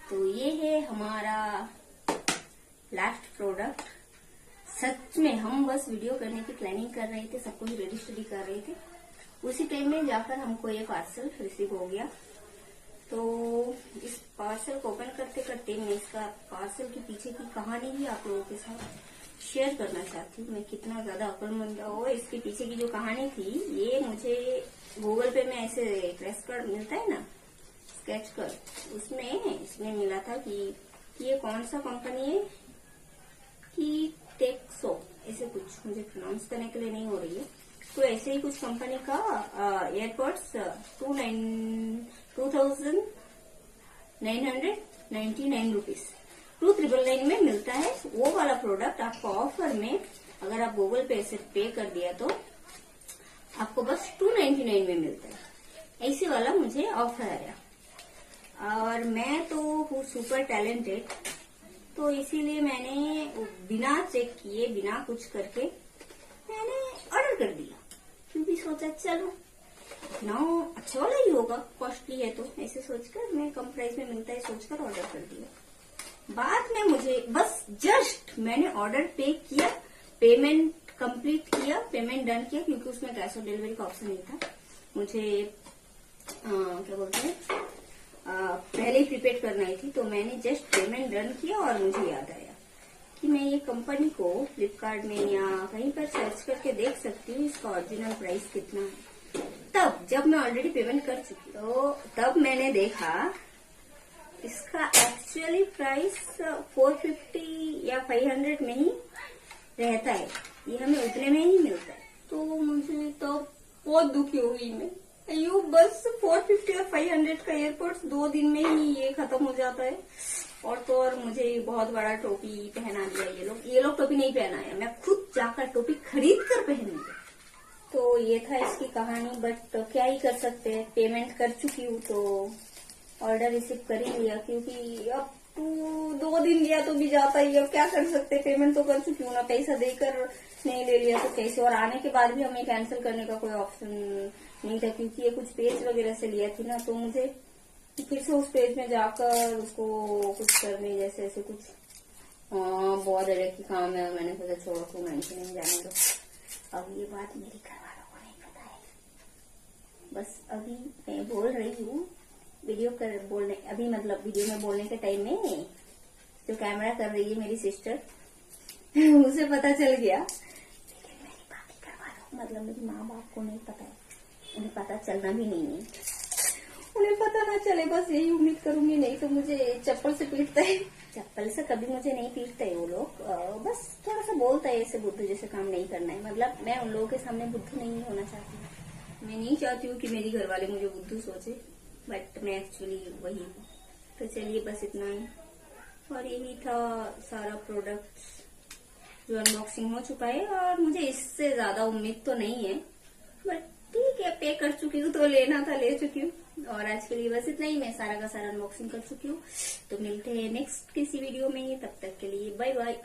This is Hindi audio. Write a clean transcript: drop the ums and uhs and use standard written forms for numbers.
तो ये है हमारा लास्ट प्रोडक्ट। सच में हम बस वीडियो करने की प्लानिंग कर रहे थे, सब कुछ रेडी स्टडी कर रहे थे। उसी टाइम में जाकर हमको ये पार्सल रिसीव हो गया। तो इस पार्सल को ओपन करते करते मैं इसका पार्सल के पीछे की कहानी भी आप लोगों के साथ शेयर करना चाहती हूँ। मैं कितना ज्यादा अक्लमंद हूँ। इसके पीछे की जो कहानी थी, ये मुझे गूगल पे में ऐसे क्रैश कार्ड मिलता है ना, स्केच कार्ड, इसमें मिला था कि ये कौन सा कंपनी है कि टेक्सो, ऐसे कुछ, मुझे प्रोनाउंस करने के लिए नहीं हो रही है। तो ऐसे ही कुछ कंपनी का एयरपोर्ट्स 2,999 रुपीज 2,999 में मिलता है। वो वाला प्रोडक्ट आपको ऑफर में, अगर आप गूगल पे से पे कर दिया तो आपको बस 299 में मिलता है। ऐसे वाला मुझे ऑफर आया और मैं तो हूँ सुपर टैलेंटेड, तो इसीलिए मैंने बिना चेक किए, बिना कुछ करके मैंने ऑर्डर कर दिया। क्योंकि सोचा चलो ना अच्छा वाला ही होगा, कॉस्टली है तो ऐसे सोचकर, मैं कम प्राइस में मिलता है सोचकर ऑर्डर कर दिया। बाद में मुझे बस जस्ट मैंने ऑर्डर पे किया, पेमेंट कंप्लीट किया, पेमेंट डन किया, क्योंकि उसमें कैश ऑन डिलीवरी का ऑप्शन नहीं था। मुझे क्या बोलते हैं, पहले ही प्रीपेड करना ही थी। तो मैंने जस्ट पेमेंट डन किया और मुझे याद आया कि मैं ये कंपनी को फ्लिपकार्ट में या कहीं पर सर्च करके देख सकती हूँ इसका ओरिजिनल प्राइस कितना है। तब जब मैं ऑलरेडी पेमेंट कर चुकी तो तब मैंने देखा इसका एक्चुअली प्राइस 450 या 500 में ही रहता है, ये हमें उतने में ही मिलता है। तो मुझे तो बहुत दुखी हो गई मैं। अयो बस 450 और 500 का एयरपोर्ट्स 2 दिन में ही ये खत्म हो जाता है। और तो और मुझे बहुत बड़ा टोपी पहना दिया ये लोग टोपी नहीं पहनाया, मैं खुद जाकर टोपी खरीद कर पहन ली। तो ये था इसकी कहानी। बट क्या ही कर सकते हैं, पेमेंट कर चुकी हूँ तो ऑर्डर रिसीव कर ही लिया, क्योंकि अब तो 2 दिन लिया तो भी जाता ही, अब क्या कर सकते, पेमेंट तो कर चुकी हूँ ना, पैसा देकर नहीं ले लिया तो कैसे। और आने के बाद भी हमें कैंसिल करने का कोई ऑप्शन नहीं था, क्योंकि ये कुछ पेज वगैरह से लिया थी ना, तो मुझे फिर से उस पेज में जाकर उसको कुछ करने जैसे ऐसे कुछ बहुत ज्यादा की काम है। मैंने सोचा छोड़ो, तो नहीं जाने दो। अब ये बात मेरे घर वालों को नहीं पता है। बस अभी मैं बोल रही हूँ वीडियो में बोलने के टाइम में जो कैमरा कर रही है मेरी सिस्टर उसे पता चल गया, लेकिन मेरी बाकी घर वालों, मतलब मेरी माँ बाप को नहीं पता है, उन्हें पता चलना भी नहीं है, उन्हें पता ना चले, बस यही उम्मीद करूंगी। नहीं तो मुझे चप्पल से पीटता है। चप्पल से कभी मुझे नहीं पीटते है वो लोग, बस थोड़ा सा बोलता है ऐसे बुद्धू जैसे काम नहीं करना है। मतलब मैं उन लोगों के सामने बुद्धू नहीं होना चाहती, मैं नहीं चाहती हूँ कि मेरी घर वाले मुझे बुद्धू सोचे, बट मैं एक्चुअली वही हूँ। तो चलिए बस इतना ही, और यही था सारा प्रोडक्ट जो अनबॉक्सिंग हो चुका है। और मुझे इससे ज्यादा उम्मीद तो नहीं है, बट ठीक है, पे कर चुकी हूँ तो लेना था, ले चुकी हूँ। और आज के लिए बस इतना ही, मैं सारा का सारा अनबॉक्सिंग कर चुकी हूँ। तो मिलते हैं नेक्स्ट किसी वीडियो में, तब तक के लिए बाय बाय।